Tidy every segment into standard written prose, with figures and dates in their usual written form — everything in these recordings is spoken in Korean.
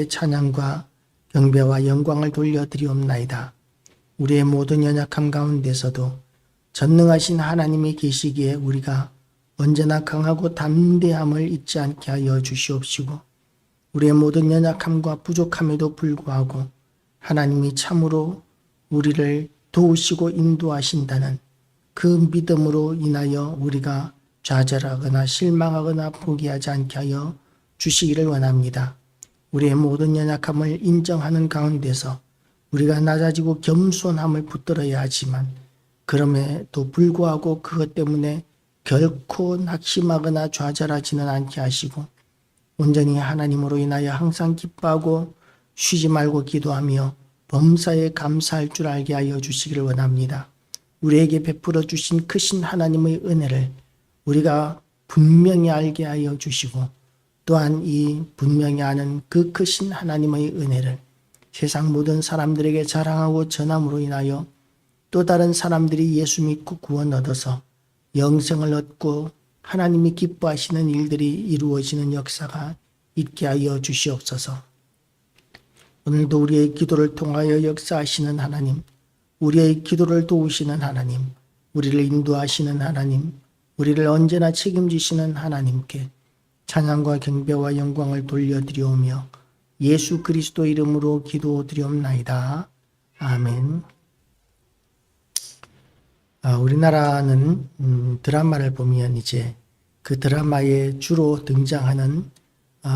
찬양과 경배와 영광을 돌려드리옵나이다. 우리의 모든 연약함 가운데서도 전능하신 하나님이 계시기에 우리가 언제나 강하고 담대함을 잊지 않게 하여 주시옵시고, 우리의 모든 연약함과 부족함에도 불구하고 하나님이 참으로 우리를 도우시고 인도하신다는 그 믿음으로 인하여 우리가 좌절하거나 실망하거나 포기하지 않게 하여 주시기를 원합니다. 우리의 모든 연약함을 인정하는 가운데서 우리가 낮아지고 겸손함을 붙들어야 하지만, 그럼에도 불구하고 그것 때문에 결코 낙심하거나 좌절하지는 않게 하시고 온전히 하나님으로 인하여 항상 기뻐하고 쉬지 말고 기도하며 범사에 감사할 줄 알게 하여 주시기를 원합니다. 우리에게 베풀어 주신 크신 하나님의 은혜를 우리가 분명히 알게 하여 주시고, 또한 이 분명히 아는 그 크신 하나님의 은혜를 세상 모든 사람들에게 자랑하고 전함으로 인하여 또 다른 사람들이 예수 믿고 구원 얻어서 영생을 얻고 하나님이 기뻐하시는 일들이 이루어지는 역사가 있게 하여 주시옵소서. 오늘도 우리의 기도를 통하여 역사하시는 하나님, 우리의 기도를 도우시는 하나님, 우리를 인도하시는 하나님, 우리를 언제나 책임지시는 하나님께 찬양과 경배와 영광을 돌려드리오며 예수 그리스도 이름으로 기도드리옵나이다. 아멘. 우리나라는 드라마를 보면 이제 그 드라마에 주로 등장하는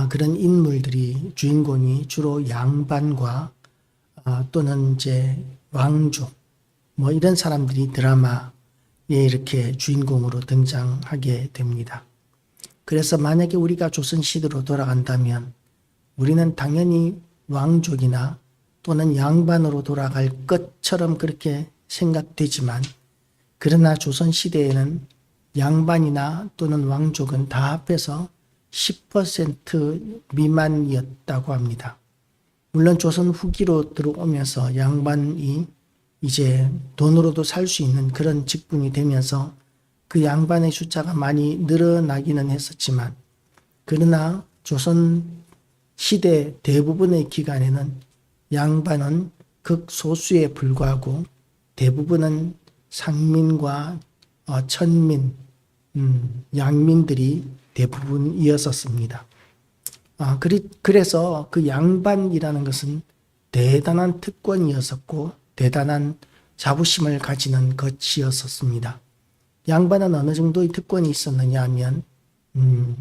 그런 인물들이, 주인공이 주로 양반과 또는 이제 왕족 뭐 이런 사람들이 드라마에 이렇게 주인공으로 등장하게 됩니다. 그래서 만약에 우리가 조선시대로 돌아간다면 우리는 당연히 왕족이나 또는 양반으로 돌아갈 것처럼 그렇게 생각되지만, 그러나 조선시대에는 양반이나 또는 왕족은 다 합해서 10% 미만이었다고 합니다. 물론 조선 후기로 들어오면서 양반이 이제 돈으로도 살 수 있는 그런 직분이 되면서 그 양반의 숫자가 많이 늘어나기는 했었지만, 그러나 조선 시대 대부분의 기간에는 양반은 극소수에 불과하고 대부분은 상민과 천민, 양민들이 대부분이었었습니다. 그래서 그 양반이라는 것은 대단한 특권이었었고 대단한 자부심을 가지는 것이었습니다. 양반은 어느 정도의 특권이 있었느냐 하면,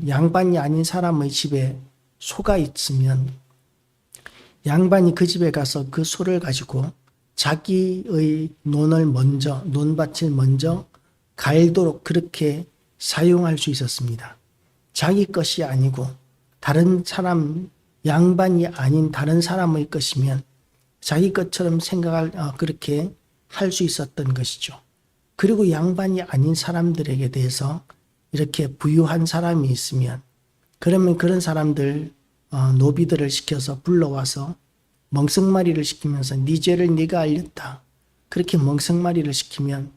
양반이 아닌 사람의 집에 소가 있으면 양반이 그 집에 가서 그 소를 가지고 자기의 논밭을 먼저 갈도록 그렇게 사용할 수 있었습니다. 자기 것이 아니고 다른 사람, 양반이 아닌 다른 사람의 것이면 자기 것처럼 그렇게 할 수 있었던 것이죠. 그리고 양반이 아닌 사람들에게 대해서 이렇게 부유한 사람이 있으면, 그러면 그런 사람들, 노비들을 시켜서 불러와서 멍석말이를 시키면서 네 죄를 네가 알렸다, 그렇게 멍석말이를 시키면,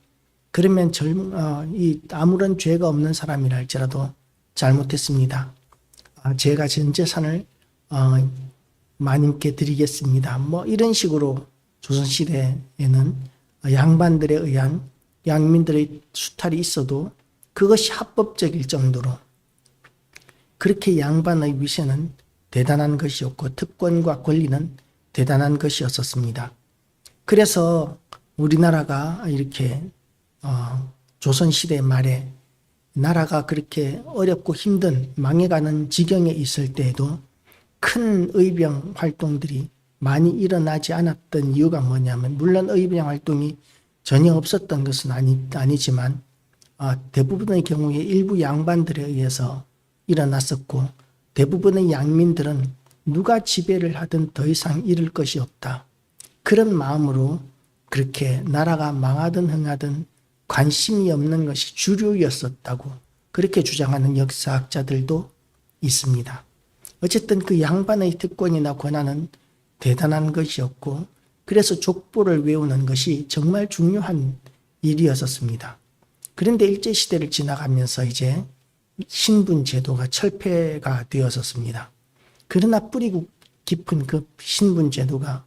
그러면 아무런 죄가 없는 사람이라 할지라도 잘못했습니다, 제가 전 재산을 마님께 드리겠습니다, 뭐 이런 식으로 조선시대에는 양반들에 의한 양민들의 수탈이 있어도 그것이 합법적일 정도로 그렇게 양반의 위세는 대단한 것이었고 특권과 권리는 대단한 것이었습니다. 그래서 우리나라가 이렇게 조선시대 말에 나라가 그렇게 어렵고 힘든 망해가는 지경에 있을 때에도 큰 의병 활동들이 많이 일어나지 않았던 이유가 뭐냐면, 물론 의병 활동이 전혀 없었던 것은 아니지만 대부분의 경우에 일부 양반들에 의해서 일어났었고, 대부분의 양민들은 누가 지배를 하든 더 이상 잃을 것이 없다, 그런 마음으로 그렇게 나라가 망하든 흥하든 관심이 없는 것이 주류였었다고 그렇게 주장하는 역사학자들도 있습니다. 어쨌든 그 양반의 특권이나 권한은 대단한 것이었고, 그래서 족보를 외우는 것이 정말 중요한 일이었습니다. 그런데 일제시대를 지나가면서 이제 신분 제도가 철폐가 되었었습니다. 그러나 깊은 그 신분 제도가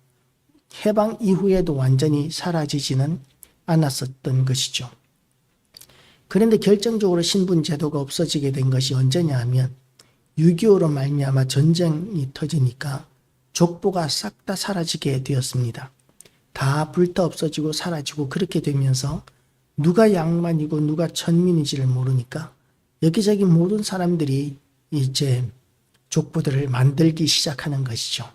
해방 이후에도 완전히 사라지지는 않았었던 것이죠. 그런데 결정적으로 신분 제도가 없어지게 된 것이 언제냐 하면 6.25로 말미암아 전쟁이 터지니까 족보가 싹 다 사라지게 되었습니다. 다 불타 없어지고 사라지고 그렇게 되면서 누가 양반이고 누가 천민인지를 모르니까 여기저기 모든 사람들이 이제 족보들을 만들기 시작하는 것이죠.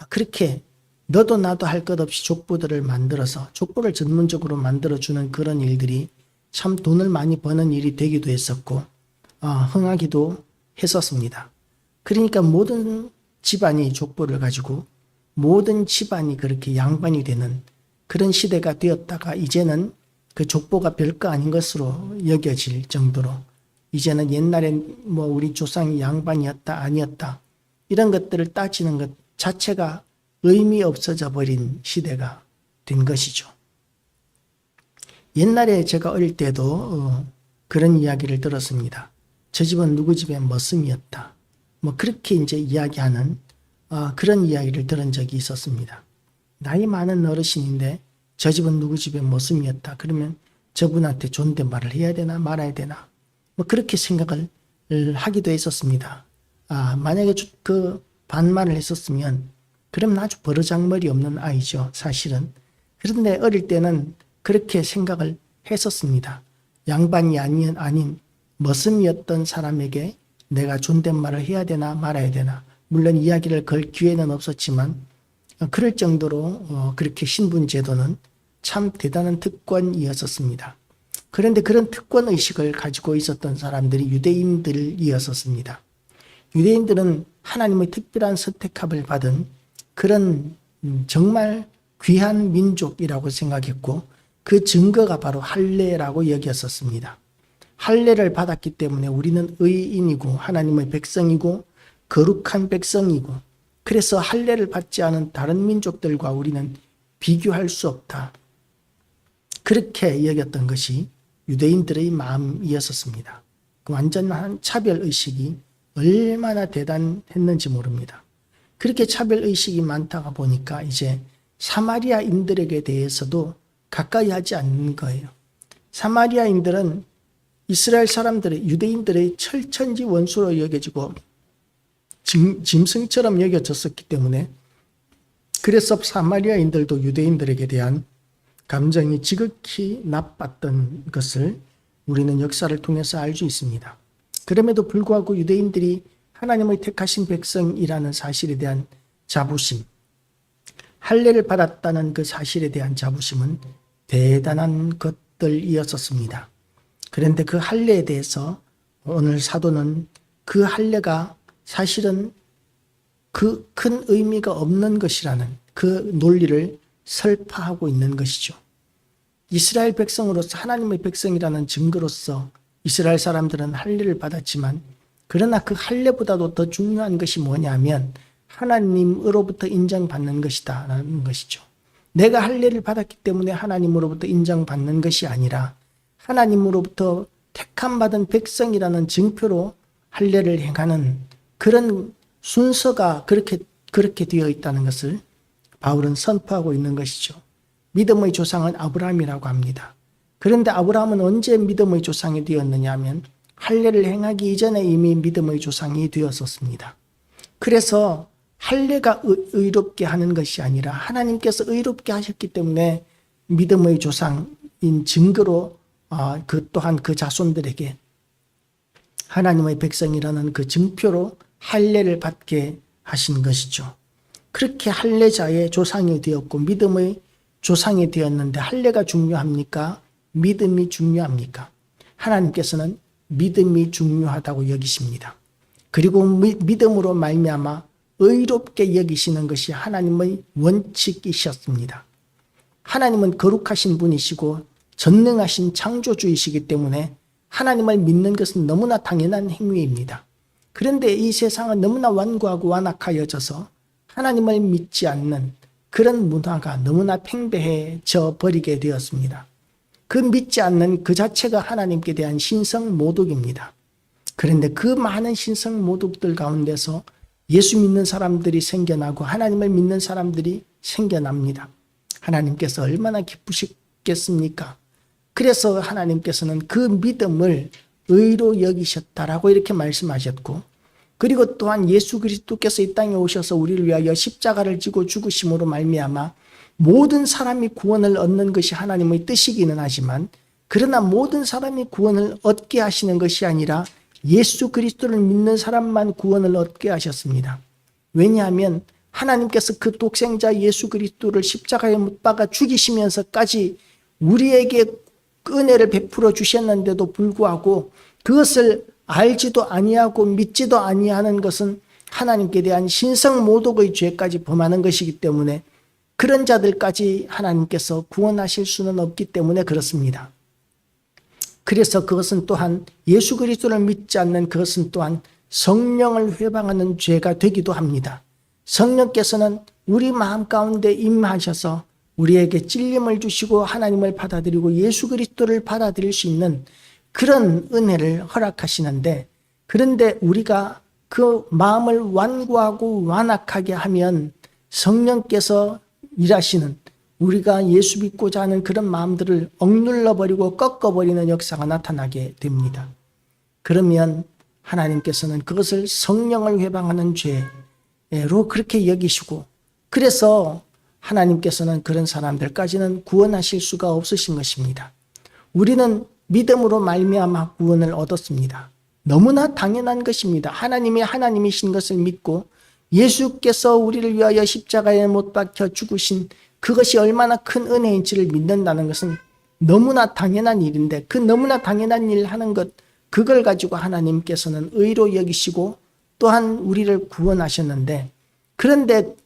그렇게 너도 나도 할 것 없이 족보들을 만들어서 족보를 전문적으로 만들어주는 그런 일들이 참 돈을 많이 버는 일이 되기도 했었고 흥하기도 했었습니다. 그러니까 모든 집안이 족보를 가지고 모든 집안이 그렇게 양반이 되는 그런 시대가 되었다가 이제는 그 족보가 별거 아닌 것으로 여겨질 정도로 이제는 옛날엔 뭐 우리 조상이 양반이었다 아니었다 이런 것들을 따지는 것 자체가 의미 없어져 버린 시대가 된 것이죠. 옛날에 제가 어릴 때도 그런 이야기를 들었습니다. 저 집은 누구 집의 머슴이었다. 뭐 그렇게 이제 이야기하는 그런 이야기를 들은 적이 있었습니다. 나이 많은 어르신인데 저 집은 누구 집의 머슴이었다. 그러면 저분한테 존댓말을 해야 되나 말아야 되나. 뭐 그렇게 생각을 하기도 했었습니다. 만약에 그 반말을 했었으면 그럼 아주 버르장머리 없는 아이죠. 사실은. 그런데 어릴 때는 그렇게 생각을 했었습니다. 양반이 아닌 머슴이었던 사람에게 내가 존댓말을 해야 되나 말아야 되나. 물론 이야기를 걸 기회는 없었지만 그럴 정도로 그렇게 신분 제도는 참 대단한 특권이었었습니다. 그런데 그런 특권의식을 가지고 있었던 사람들이 유대인들이었었습니다. 유대인들은 하나님의 특별한 선택함을 받은 그런 정말 귀한 민족이라고 생각했고 그 증거가 바로 할례라고 여겼었습니다. 할례를 받았기 때문에 우리는 의인이고 하나님의 백성이고 거룩한 백성이고 그래서 할례를 받지 않은 다른 민족들과 우리는 비교할 수 없다. 그렇게 여겼던 것이 유대인들의 마음이었었습니다. 그 완전한 차별의식이 얼마나 대단했는지 모릅니다. 그렇게 차별의식이 많다가 보니까 이제 사마리아인들에게 대해서도 가까이 하지 않는 거예요. 사마리아인들은 이스라엘 사람들의 유대인들의 철천지 원수로 여겨지고 짐승처럼 여겨졌었기 때문에 그래서 사마리아인들도 유대인들에게 대한 감정이 지극히 나빴던 것을 우리는 역사를 통해서 알 수 있습니다. 그럼에도 불구하고 유대인들이 하나님의 택하신 백성이라는 사실에 대한 자부심, 할례를 받았다는 그 사실에 대한 자부심은 대단한 것들이었었습니다. 그런데 그 할례에 대해서 오늘 사도는 그 할례가 사실은 그 큰 의미가 없는 것이라는 그 논리를 설파하고 있는 것이죠. 이스라엘 백성으로서 하나님의 백성이라는 증거로서 이스라엘 사람들은 할례를 받았지만 그러나 그 할례보다도 더 중요한 것이 뭐냐면 하나님으로부터 인정받는 것이다라는 것이죠. 내가 할례를 받았기 때문에 하나님으로부터 인정받는 것이 아니라 하나님으로부터 택함받은 백성이라는 증표로 할례를 행하는 그런 순서가 그렇게 되어 있다는 것을 바울은 선포하고 있는 것이죠. 믿음의 조상은 아브라함이라고 합니다. 그런데 아브라함은 언제 믿음의 조상이 되었느냐 하면 할례를 행하기 이전에 이미 믿음의 조상이 되었었습니다. 그래서 할례가 의롭게 하는 것이 아니라 하나님께서 의롭게 하셨기 때문에 믿음의 조상인 증거로 그 또한 그 자손들에게 하나님의 백성이라는 그 증표로 할례를 받게 하신 것이죠. 그렇게 할례자의 조상이 되었고 믿음의 조상이 되었는데 할례가 중요합니까? 믿음이 중요합니까? 하나님께서는 믿음이 중요하다고 여기십니다. 그리고 믿음으로 말미암아 의롭게 여기시는 것이 하나님의 원칙이셨습니다. 하나님은 거룩하신 분이시고 전능하신 창조주이시기 때문에 하나님을 믿는 것은 너무나 당연한 행위입니다. 그런데 이 세상은 너무나 완고하고 완악하여져서 하나님을 믿지 않는 그런 문화가 너무나 팽배해져 버리게 되었습니다. 그 믿지 않는 그 자체가 하나님께 대한 신성 모독입니다. 그런데 그 많은 신성 모독들 가운데서 예수 믿는 사람들이 생겨나고 하나님을 믿는 사람들이 생겨납니다. 하나님께서 얼마나 기쁘시겠습니까? 그래서 하나님께서는 그 믿음을 의로 여기셨다라고 이렇게 말씀하셨고, 그리고 또한 예수 그리스도께서 이 땅에 오셔서 우리를 위하여 십자가를 지고 죽으심으로 말미암아 모든 사람이 구원을 얻는 것이 하나님의 뜻이기는 하지만, 그러나 모든 사람이 구원을 얻게 하시는 것이 아니라 예수 그리스도를 믿는 사람만 구원을 얻게 하셨습니다. 왜냐하면 하나님께서 그 독생자 예수 그리스도를 십자가에 못 박아 죽이시면서까지 우리에게 은혜를 베풀어 주셨는데도 불구하고 그것을 알지도 아니하고 믿지도 아니하는 것은 하나님께 대한 신성모독의 죄까지 범하는 것이기 때문에 그런 자들까지 하나님께서 구원하실 수는 없기 때문에 그렇습니다. 그래서 그것은 또한 예수 그리스도를 믿지 않는 그것은 또한 성령을 회방하는 죄가 되기도 합니다. 성령께서는 우리 마음 가운데 임하셔서 우리에게 찔림을 주시고 하나님을 받아들이고 예수 그리스도를 받아들일 수 있는 그런 은혜를 허락하시는데, 그런데 우리가 그 마음을 완고하고 완악하게 하면 성령께서 일하시는, 우리가 예수 믿고자 하는 그런 마음들을 억눌러버리고 꺾어버리는 역사가 나타나게 됩니다. 그러면 하나님께서는 그것을 성령을 회방하는 죄로 그렇게 여기시고, 그래서 하나님께서는 그런 사람들까지는 구원하실 수가 없으신 것입니다. 우리는 믿음으로 말미암아 구원을 얻었습니다. 너무나 당연한 것입니다. 하나님이 하나님이신 것을 믿고 예수께서 우리를 위하여 십자가에 못 박혀 죽으신 그것이 얼마나 큰 은혜인지를 믿는다는 것은 너무나 당연한 일인데, 그 너무나 당연한 일 하는 것, 그걸 가지고 하나님께서는 의로 여기시고 또한 우리를 구원하셨는데, 그런데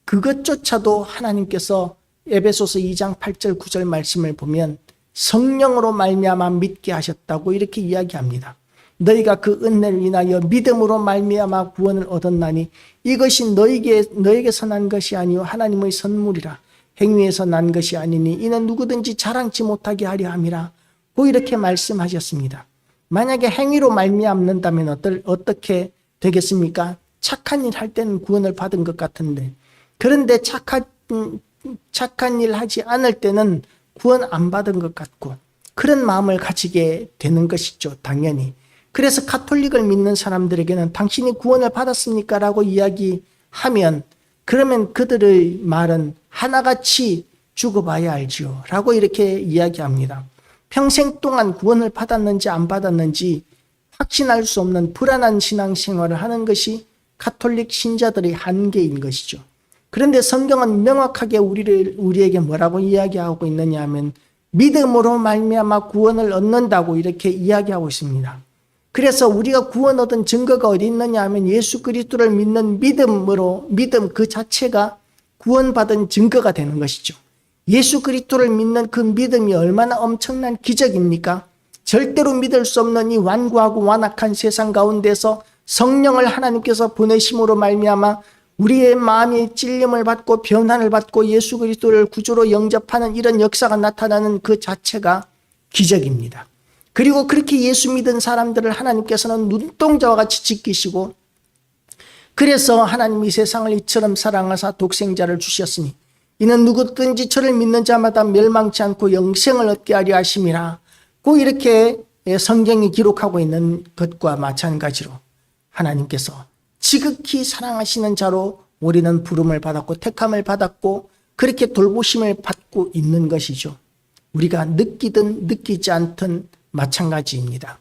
그것조차도 하나님께서 에베소서 2장 8절 9절 말씀을 보면 성령으로 말미암아 믿게 하셨다고 이렇게 이야기합니다. 너희가 그 은혜를 인하여 믿음으로 말미암아 구원을 얻었나니 이것이 너에게서 난 것이 아니요 하나님의 선물이라. 행위에서 난 것이 아니니 이는 누구든지 자랑치 못하게 하려 함이라. 고 이렇게 말씀하셨습니다. 만약에 행위로 말미암는다면 어떻게 되겠습니까? 착한 일 할 때는 구원을 받은 것 같은데, 그런데 착한 일 하지 않을 때는 구원 안 받은 것 같고, 그런 마음을 가지게 되는 것이죠, 당연히. 그래서 가톨릭을 믿는 사람들에게는 당신이 구원을 받았습니까? 라고 이야기하면, 그러면 그들의 말은 하나같이 죽어봐야 알지요 라고 이렇게 이야기합니다. 평생 동안 구원을 받았는지 안 받았는지 확신할 수 없는 불안한 신앙생활을 하는 것이 가톨릭 신자들의 한계인 것이죠. 그런데 성경은 명확하게 우리에게 뭐라고 이야기하고 있느냐 하면 믿음으로 말미암아 구원을 얻는다고 이렇게 이야기하고 있습니다. 그래서 우리가 구원 얻은 증거가 어디 있느냐 하면 예수 그리스도를 믿는 믿음 그 자체가 구원받은 증거가 되는 것이죠. 예수 그리스도를 믿는 그 믿음이 얼마나 엄청난 기적입니까? 절대로 믿을 수 없는 이 완고하고 완악한 세상 가운데서 성령을 하나님께서 보내심으로 말미암아 우리의 마음이 찔림을 받고 변환을 받고 예수 그리스도를 구주로 영접하는 이런 역사가 나타나는 그 자체가 기적입니다. 그리고 그렇게 예수 믿은 사람들을 하나님께서는 눈동자와 같이 지키시고, 그래서 하나님이 세상을 이처럼 사랑하사 독생자를 주셨으니 이는 누구든지 저를 믿는 자마다 멸망치 않고 영생을 얻게 하려 하심이라. 고 이렇게 성경이 기록하고 있는 것과 마찬가지로 하나님께서 지극히 사랑하시는 자로 우리는 부름을 받았고 택함을 받았고 그렇게 돌보심을 받고 있는 것이죠. 우리가 느끼든 느끼지 않든 마찬가지입니다.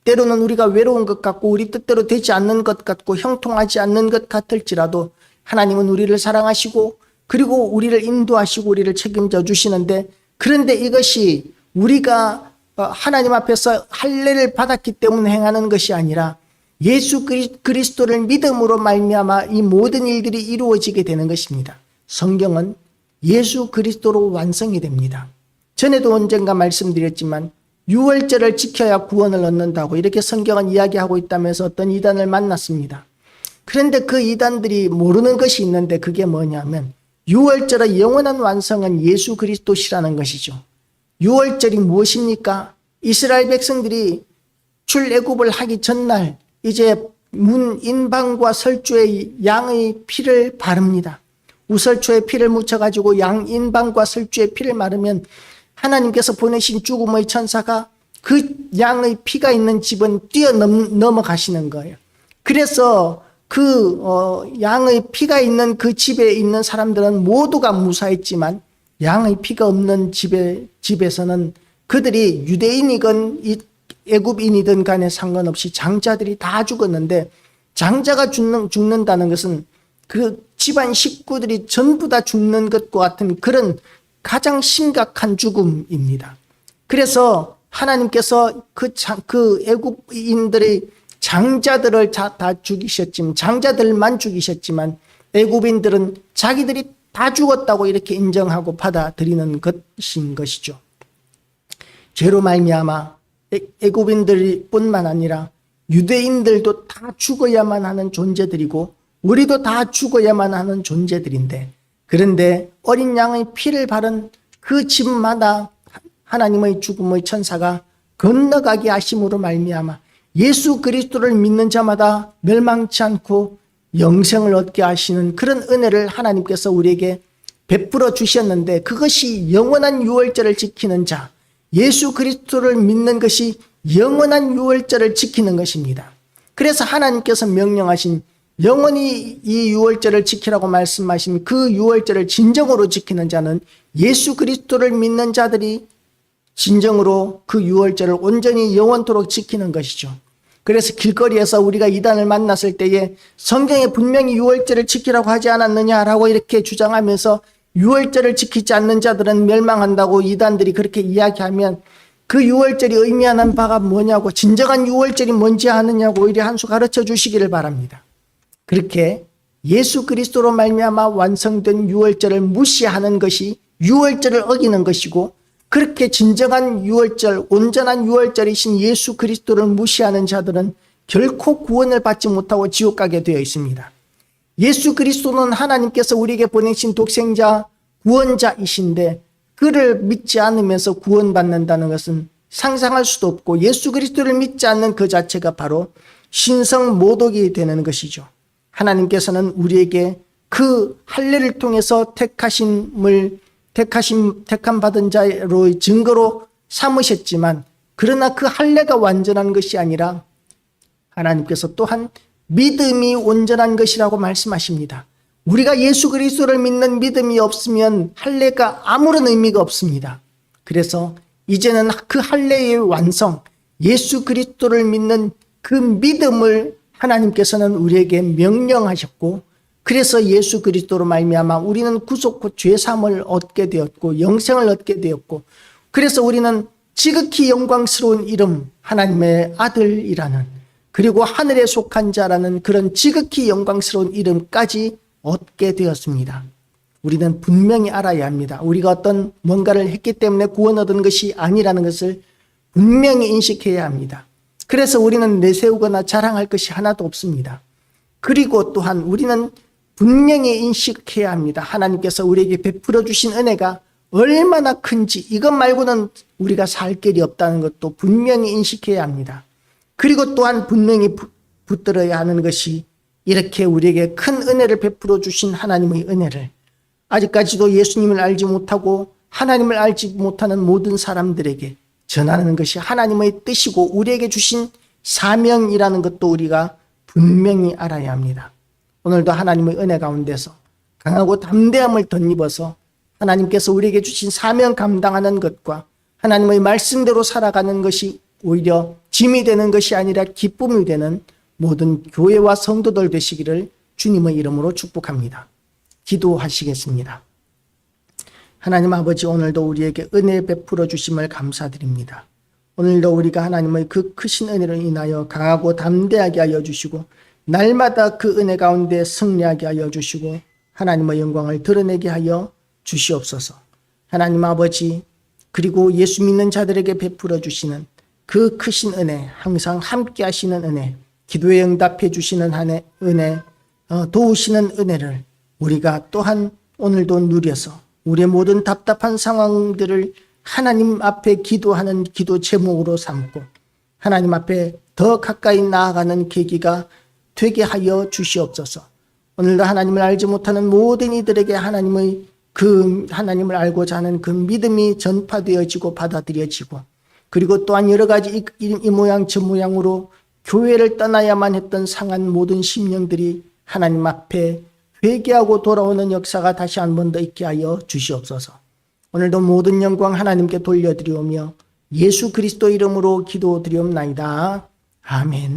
때로는 우리가 외로운 것 같고 우리 뜻대로 되지 않는 것 같고 형통하지 않는 것 같을지라도 하나님은 우리를 사랑하시고 그리고 우리를 인도하시고 우리를 책임져 주시는데, 그런데 이것이 우리가 하나님 앞에서 할례를 받았기 때문에 행하는 것이 아니라 예수 그리스도를 믿음으로 말미암아 이 모든 일들이 이루어지게 되는 것입니다. 성경은 예수 그리스도로 완성이 됩니다. 전에도 언젠가 말씀드렸지만 유월절을 지켜야 구원을 얻는다고 이렇게 성경은 이야기하고 있다면서 어떤 이단을 만났습니다. 그런데 그 이단들이 모르는 것이 있는데 그게 뭐냐면 유월절의 영원한 완성은 예수 그리스도시라는 것이죠. 유월절이 무엇입니까? 이스라엘 백성들이 출애굽을 하기 전날 이제 인방과 설주에 양의 피를 바릅니다. 우설초에 피를 묻혀가지고 인방과 설주에 피를 바르면 하나님께서 보내신 죽음의 천사가 그 양의 피가 있는 집은 뛰어넘어가시는 거예요. 그래서 양의 피가 있는 그 집에 있는 사람들은 모두가 무사했지만 양의 피가 없는 집에서는 그들이 유대인이건 애굽인이든 간에 상관없이 장자들이 다 죽었는데, 장자가 죽는다는 것은 그 집안 식구들이 전부 다 죽는 것과 같은 그런 가장 심각한 죽음입니다. 그래서 하나님께서 그 애굽인들의 장자들을 다 죽이셨지만, 장자들만 죽이셨지만 애굽인들은 자기들이 다 죽었다고 이렇게 인정하고 받아들이는 것인 것이죠. 죄로 말미암아 애굽인들 뿐만 아니라 유대인들도 다 죽어야만 하는 존재들이고 우리도 다 죽어야만 하는 존재들인데, 그런데 어린 양의 피를 바른 그 집마다 하나님의 죽음의 천사가 건너가게 하심으로 말미암아 예수 그리스도를 믿는 자마다 멸망치 않고 영생을 얻게 하시는 그런 은혜를 하나님께서 우리에게 베풀어 주셨는데, 그것이 영원한 유월절을 지키는 자, 예수 그리스도를 믿는 것이 영원한 유월절을 지키는 것입니다. 그래서 하나님께서 명령하신, 영원히 이 유월절을 지키라고 말씀하신 그 유월절을 진정으로 지키는 자는 예수 그리스도를 믿는 자들이 진정으로 그 유월절을 온전히 영원토록 지키는 것이죠. 그래서 길거리에서 우리가 이단을 만났을 때에 성경에 분명히 유월절을 지키라고 하지 않았느냐라고 이렇게 주장하면서 유월절을 지키지 않는 자들은 멸망한다고 이단들이 그렇게 이야기하면, 그 유월절이 의미하는 바가 뭐냐고, 진정한 유월절이 뭔지 아느냐고 이리 한 수 가르쳐 주시기를 바랍니다. 그렇게 예수 그리스도로 말미암아 완성된 유월절을 무시하는 것이 유월절을 어기는 것이고, 그렇게 진정한 유월절, 온전한 유월절이신 예수 그리스도를 무시하는 자들은 결코 구원을 받지 못하고 지옥 가게 되어 있습니다. 예수 그리스도는 하나님께서 우리에게 보내신 독생자, 구원자이신데 그를 믿지 않으면서 구원받는다는 것은 상상할 수도 없고, 예수 그리스도를 믿지 않는 그 자체가 바로 신성 모독이 되는 것이죠. 하나님께서는 우리에게 그 할례를 통해서 택함 받은 자로의 증거로 삼으셨지만, 그러나 그 할례가 완전한 것이 아니라 하나님께서 또한 믿음이 온전한 것이라고 말씀하십니다. 우리가 예수 그리스도를 믿는 믿음이 없으면 할례가 아무런 의미가 없습니다. 그래서 이제는 그 할례의 완성, 예수 그리스도를 믿는 그 믿음을 하나님께서는 우리에게 명령하셨고, 그래서 예수 그리스도로 말미암아 우리는 구속 죄 사함을 얻게 되었고 영생을 얻게 되었고, 그래서 우리는 지극히 영광스러운 이름, 하나님의 아들이라는, 그리고 하늘에 속한 자라는 그런 지극히 영광스러운 이름까지 얻게 되었습니다. 우리는 분명히 알아야 합니다. 우리가 어떤 뭔가를 했기 때문에 구원 얻은 것이 아니라는 것을 분명히 인식해야 합니다. 그래서 우리는 내세우거나 자랑할 것이 하나도 없습니다. 그리고 또한 우리는 분명히 인식해야 합니다. 하나님께서 우리에게 베풀어 주신 은혜가 얼마나 큰지, 이것 말고는 우리가 살 길이 없다는 것도 분명히 인식해야 합니다. 그리고 또한 분명히 붙들어야 하는 것이, 이렇게 우리에게 큰 은혜를 베풀어 주신 하나님의 은혜를 아직까지도 예수님을 알지 못하고 하나님을 알지 못하는 모든 사람들에게 전하는 것이 하나님의 뜻이고 우리에게 주신 사명이라는 것도 우리가 분명히 알아야 합니다. 오늘도 하나님의 은혜 가운데서 강하고 담대함을 덧입어서 하나님께서 우리에게 주신 사명 감당하는 것과 하나님의 말씀대로 살아가는 것이 오히려 짐이 되는 것이 아니라 기쁨이 되는 모든 교회와 성도들 되시기를 주님의 이름으로 축복합니다. 기도하시겠습니다. 하나님 아버지, 오늘도 우리에게 은혜 베풀어 주심을 감사드립니다. 오늘도 우리가 하나님의 그 크신 은혜로 인하여 강하고 담대하게 하여 주시고 날마다 그 은혜 가운데 승리하게 하여 주시고 하나님의 영광을 드러내게 하여 주시옵소서. 하나님 아버지, 그리고 예수 믿는 자들에게 베풀어 주시는 그 크신 은혜, 항상 함께 하시는 은혜, 기도에 응답해 주시는 은혜, 도우시는 은혜를 우리가 또한 오늘도 누려서 우리의 모든 답답한 상황들을 하나님 앞에 기도하는 기도 제목으로 삼고 하나님 앞에 더 가까이 나아가는 계기가 되게 하여 주시옵소서. 오늘도 하나님을 알지 못하는 모든 이들에게 하나님을 알고자 하는 그 믿음이 전파되어지고 받아들여지고, 그리고 또한 여러 가지 이 모양 저 모양으로 교회를 떠나야만 했던 상한 모든 심령들이 하나님 앞에 회개하고 돌아오는 역사가 다시 한 번 더 있게 하여 주시옵소서. 오늘도 모든 영광 하나님께 돌려드리오며 예수 그리스도 이름으로 기도드리옵나이다. 아멘.